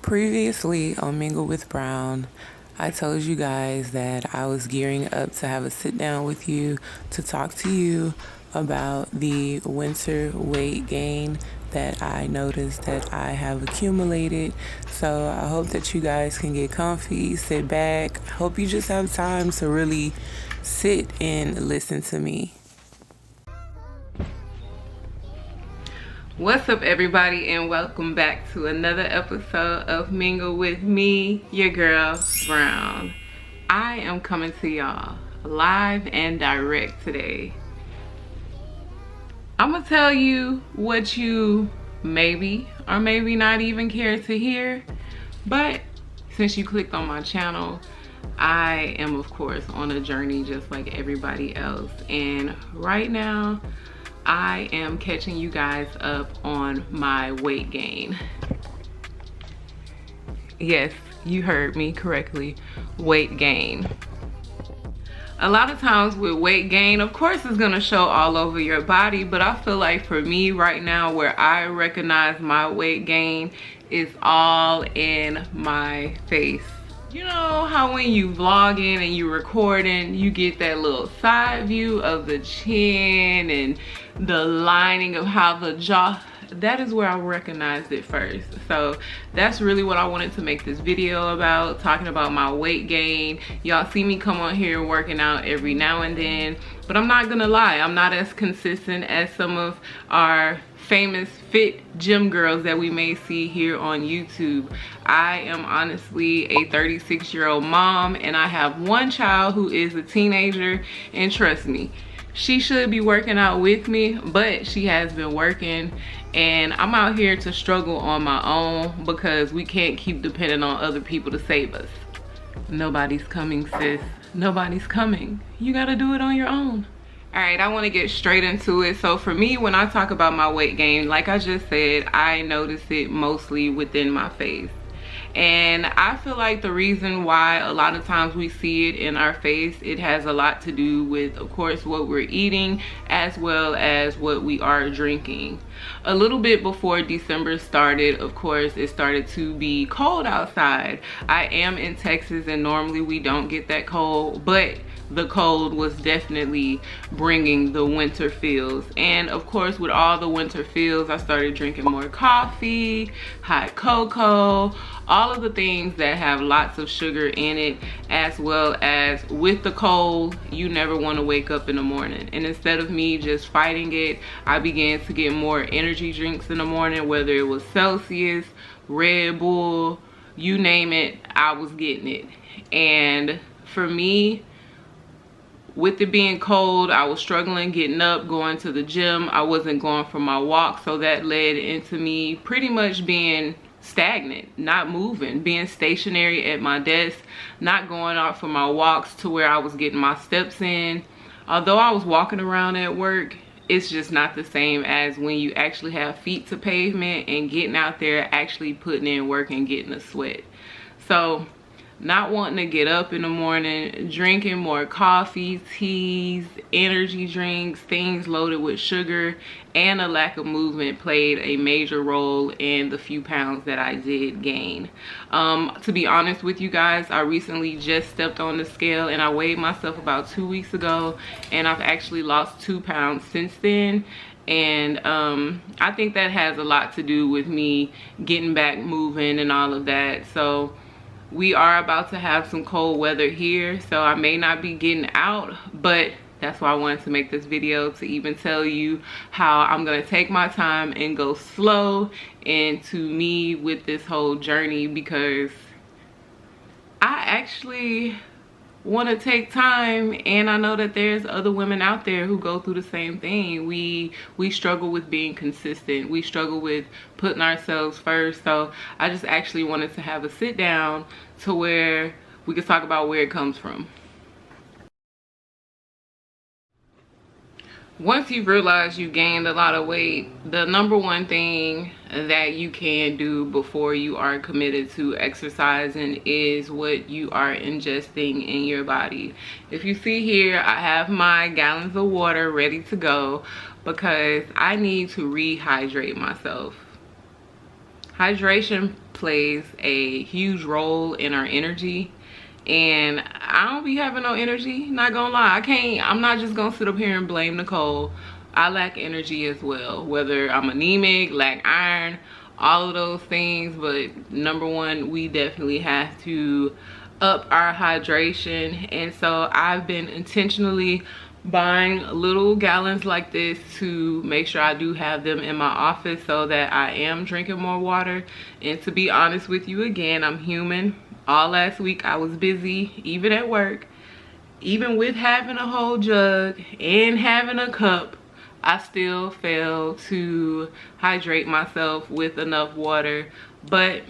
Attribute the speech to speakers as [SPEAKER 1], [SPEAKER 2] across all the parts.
[SPEAKER 1] Previously on Mingle with Brown, I told you guys that I was gearing up to have a sit down with you to talk to you about the winter weight gain that I noticed that I have accumulated. So I hope that you guys can get comfy, sit back. I hope you just have time to really sit and listen to me. What's up, everybody, and welcome back to another episode of Mingle with me, your girl Brown. I am coming to y'all live and direct today. I'm gonna tell you what you maybe or maybe not even care to hear, but since you clicked on my channel, I am of course on a journey just like everybody else, and right now I am catching you guys up on my weight gain. Yes, you heard me correctly, weight gain. A lot of times with weight gain, of course it's gonna show all over your body, but I feel like for me right now, where I recognize my weight gain is all in my face. You know how when you vlogging and you recording, you get that little side view of the chin and the lining of how the jaw, that is where I recognized it first. So that's really what I wanted to make this video about, talking about my weight gain. Y'all see me come on here working out every now and then, but I'm not gonna lie, I'm not as consistent as some of our famous fit gym girls that we may see here on YouTube. I am honestly a 36-year-old mom, and I have one child who is a teenager, and trust me, she should be working out with me, but she has been working, and I'm out here to struggle on my own because we can't keep depending on other people to save us. Nobody's coming, sis. Nobody's coming. You gotta do it on your own. All right, I want to get straight into it. So for me, when I talk about my weight gain, like I just said, I notice it mostly within my face. And I feel like the reason why a lot of times we see it in our face, it has a lot to do with, of course, what we're eating as well as what we are drinking. A little bit before December started, of course, it started to be cold outside. I am in Texas, and normally we don't get that cold, but the cold was definitely bringing the winter feels. And of course, with all the winter feels, I started drinking more coffee, hot cocoa, all of the things that have lots of sugar in it, as well as with the cold, you never want to wake up in the morning. And instead of me just fighting it, I began to get more energy drinks in the morning, whether it was Celsius, Red Bull, you name it, I was getting it. And for me, with it being cold, I was struggling getting up, going to the gym. I wasn't going for my walk, so that led into me pretty much being stagnant, not moving, being stationary at my desk, not going out for my walks to where I was getting my steps in. Although I was walking around at work, it's just not the same as when you actually have feet to pavement and getting out there, actually putting in work and getting a sweat. So not wanting to get up in the morning, drinking more coffee, teas, energy drinks, things loaded with sugar, and a lack of movement played a major role in the few pounds that I did gain. To be honest with you guys, I recently just stepped on the scale and I weighed myself about 2 weeks ago, and I've actually lost 2 pounds since then. And I think that has a lot to do with me getting back moving and all of that. So we are about to have some cold weather here, so I may not be getting out, but that's why I wanted to make this video, to even tell you how I'm gonna take my time and go slow into me with this whole journey, because I actually want to take time, and I know that there's other women out there who go through the same thing. We struggle with being consistent, we struggle with putting ourselves first. So I just actually wanted to have a sit down to where we could talk about where it comes from. Once you've realized you gained a lot of weight, the number one thing that you can do before you are committed to exercising is what you are ingesting in your body. If you see here, I have my gallons of water ready to go because I need to rehydrate myself. Hydration plays a huge role in our energy, and I don't be having no energy, not gonna lie. I'm not just gonna sit up here and blame Nicole. I lack energy as well, whether I'm anemic, lack iron, all of those things. But number one, we definitely have to up our hydration. And so I've been intentionally buying little gallons like this to make sure I do have them in my office so that I am drinking more water. And to be honest with you, again, I'm human. All last week I was busy, even at work. Even with having a whole jug and having a cup, I still failed to hydrate myself with enough water. But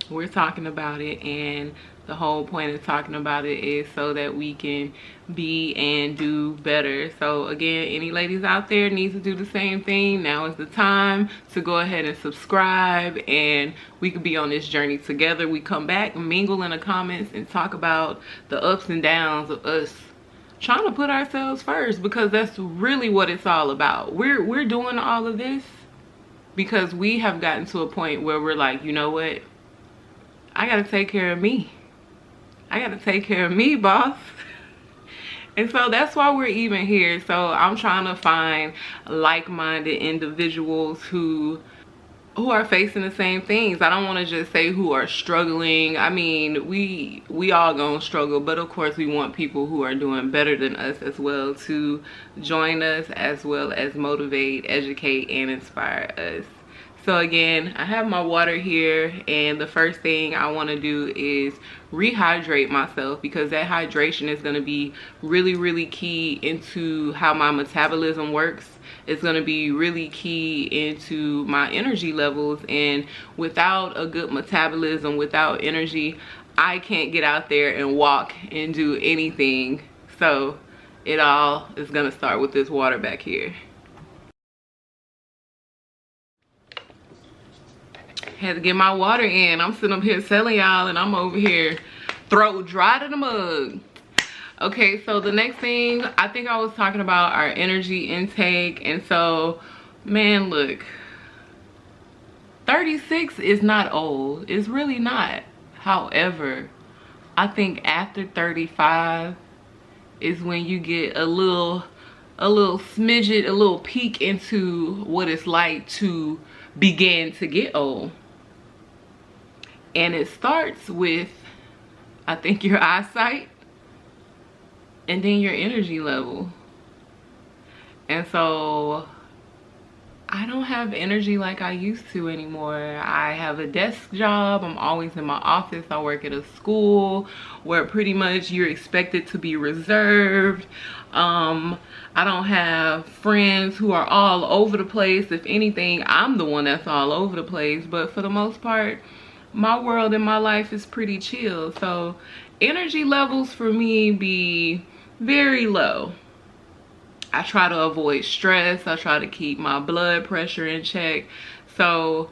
[SPEAKER 1] we're talking about it, and the whole point of talking about it is so that we can be and do better. So again, any ladies out there need to do the same thing. Now is the time to go ahead and subscribe, and we could be on this journey together. We come back, mingle in the comments, and talk about the ups and downs of us trying to put ourselves first, because that's really what it's all about. We're doing all of this because we have gotten to a point where we're like, you know what, I gotta take care of me. I gotta take care of me, boss. And so that's why we're even here. So I'm trying to find like-minded individuals who are facing the same things. I don't want to just say who are struggling. I mean, we all gonna struggle, but of course we want people who are doing better than us as well to join us, as well as motivate, educate, and inspire us. So again, I have my water here, and the first thing I want to do is rehydrate myself, because that hydration is going to be really, really key into how my metabolism works. It's going to be really key into my energy levels, and without a good metabolism, without energy, I can't get out there and walk and do anything. So it all is going to start with this water back here. Had to get my water in. I'm sitting up here telling y'all, and I'm over here throat dry to the mug. Okay, so the next thing, I think I was talking about our energy intake. And so, man, look, 36 is not old. It's really not. However, I think after 35 is when you get a little smidget, a little peek into what it's like to begin to get old. And it starts with, I think, your eyesight, and then your energy level. And so I don't have energy like I used to anymore. I have a desk job. I'm always in my office. I work at a school where pretty much you're expected to be reserved. I don't have friends who are all over the place. If anything, I'm the one that's all over the place. But for the most part, my world and my life is pretty chill. So energy levels for me be very low. I try to avoid stress. I try to keep my blood pressure in check. So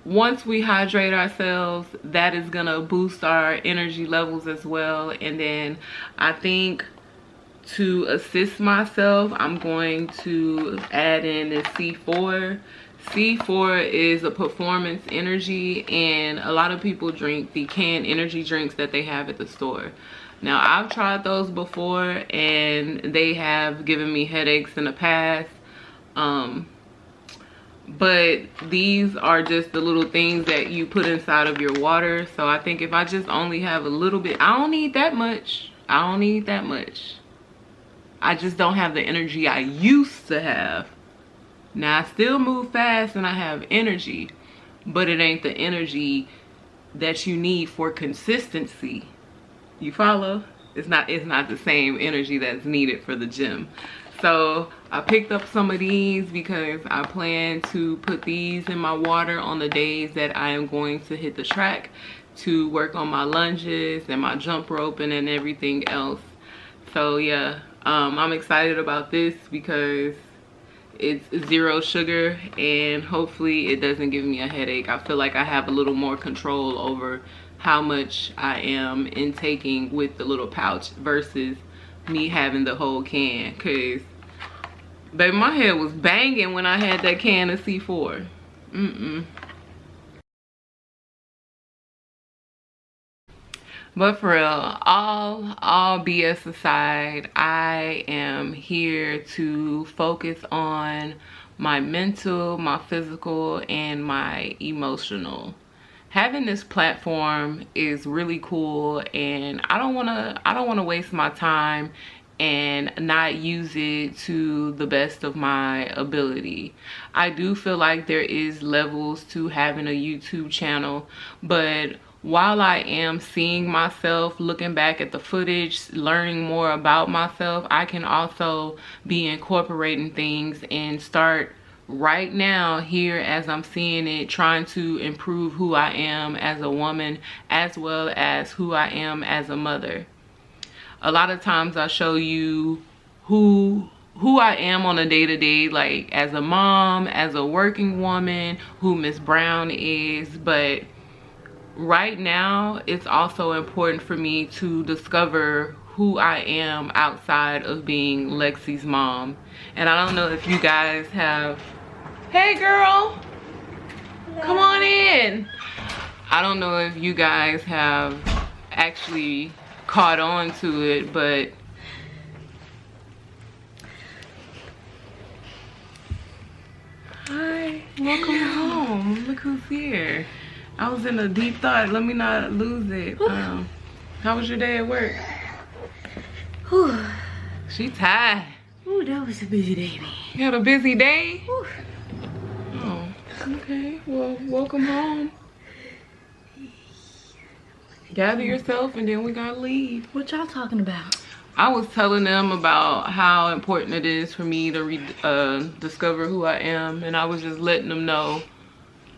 [SPEAKER 1] once we hydrate ourselves, that is gonna boost our energy levels as well. And then I think to assist myself, I'm going to add in the C4. C4 is a performance energy, and a lot of people drink the canned energy drinks that they have at the store. Now, I've tried those before, and they have given me headaches in the past. But these are just the little things that you put inside of your water. So I think if I just only have a little bit, I don't need that much. I don't need that much. I just don't have the energy I used to have. Now, I still move fast and I have energy, but it ain't the energy that you need for consistency. You follow? It's not the same energy that's needed for the gym. So I picked up some of these because I plan to put these in my water on the days that I am going to hit the track to work on my lunges and my jump roping and everything else. So yeah, I'm excited about this because it's 0 sugar, and hopefully it doesn't give me a headache. I feel like I have a little more control over how much I am intaking with the little pouch versus me having the whole can. Cause baby, my head was banging when I had that can of C4. But for real, all BS aside, I am here to focus on my mental, my physical, and my emotional. Having this platform is really cool, and I don't wanna waste my time and not use it to the best of my ability. I do feel like there is levels to having a YouTube channel, but while I am seeing myself, looking back at the footage, learning more about myself, I can also be incorporating things and start right now here as I'm seeing it, trying to improve who I am as a woman as well as who I am as a mother. A lot of times I show you who I am on a day-to-day, like as a mom, as a working woman, who Miss Brown is, but right now it's also important for me to discover who I am outside of being Lexi's mom. And I don't know if you guys have, hey girl, come on in. I don't know if you guys have actually caught on to it, but hi, welcome home. Look who's here. I was in a deep thought. Let me not lose it. How was your day at work?
[SPEAKER 2] Whew.
[SPEAKER 1] She tired.
[SPEAKER 2] Ooh, that was a busy day, man.
[SPEAKER 1] You had a busy day?
[SPEAKER 2] Whew.
[SPEAKER 1] Oh, okay. Well, welcome home. Gather yourself and then we gotta leave.
[SPEAKER 2] What y'all talking about?
[SPEAKER 1] I was telling them about how important it is for me to discover who I am, and I was just letting them know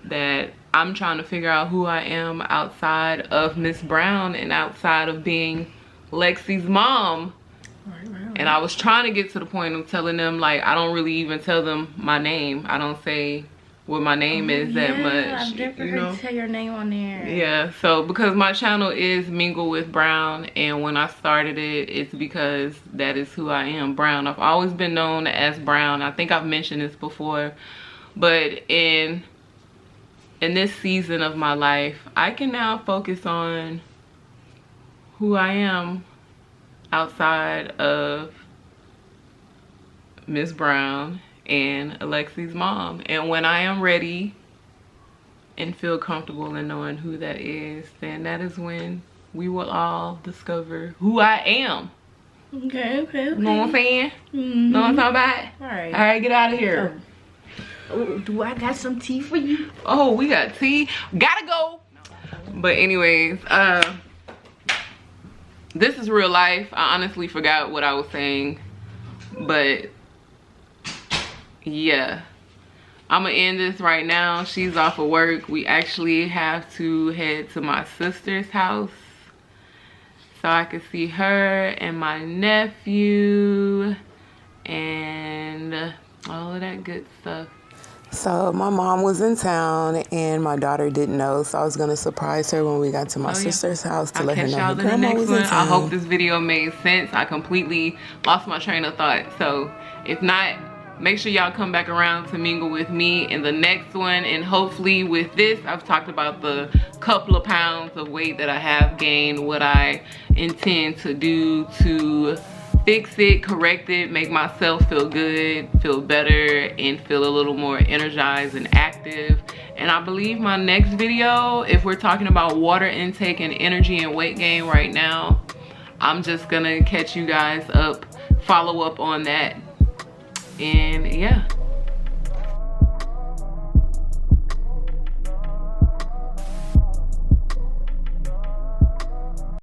[SPEAKER 1] that I'm trying to figure out who I am outside of Miss Brown and outside of being Lexi's mom.
[SPEAKER 2] Right.
[SPEAKER 1] And I was trying to get to the point of telling them, like, I don't really even tell them my name. I don't say what my name is that much.
[SPEAKER 2] I've never heard you say your name on there.
[SPEAKER 1] Yeah, so because my channel is Mingle with Brown, and when I started it, it's because that is who I am, Brown. I've always been known as Brown. I think I've mentioned this before, but in this season of my life, I can now focus on who I am outside of Miss Brown and Alexi's mom. And when I am ready and feel comfortable in knowing who that is, then that is when we will all discover who I am.
[SPEAKER 2] Okay.
[SPEAKER 1] You know what I'm saying?
[SPEAKER 2] Mm-hmm.
[SPEAKER 1] Know what I'm talking about?
[SPEAKER 2] All
[SPEAKER 1] right, get out of here.
[SPEAKER 2] Oh, do I got some tea for you?
[SPEAKER 1] Oh, we got tea. Gotta go. But anyways, this is real life. I honestly forgot what I was saying, but yeah, I'm gonna end this right now. She's off of work. We actually have to head to my sister's house so I can see her and my nephew and all of that good stuff. So my mom was in town and my daughter didn't know, so I was gonna surprise her when we got to my sister's house to let her know her grandma was in town. I hope this video made sense. I completely lost my train of thought, so if not, make sure y'all come back around to mingle with me in the next one. And hopefully with this, I've talked about the couple of pounds of weight that I have gained, what I intend to do to fix it, correct it, make myself feel good, feel better, and feel a little more energized and active. And I believe my next video, if we're talking about water intake and energy and weight gain right now, I'm just gonna catch you guys up, follow up on that. And yeah,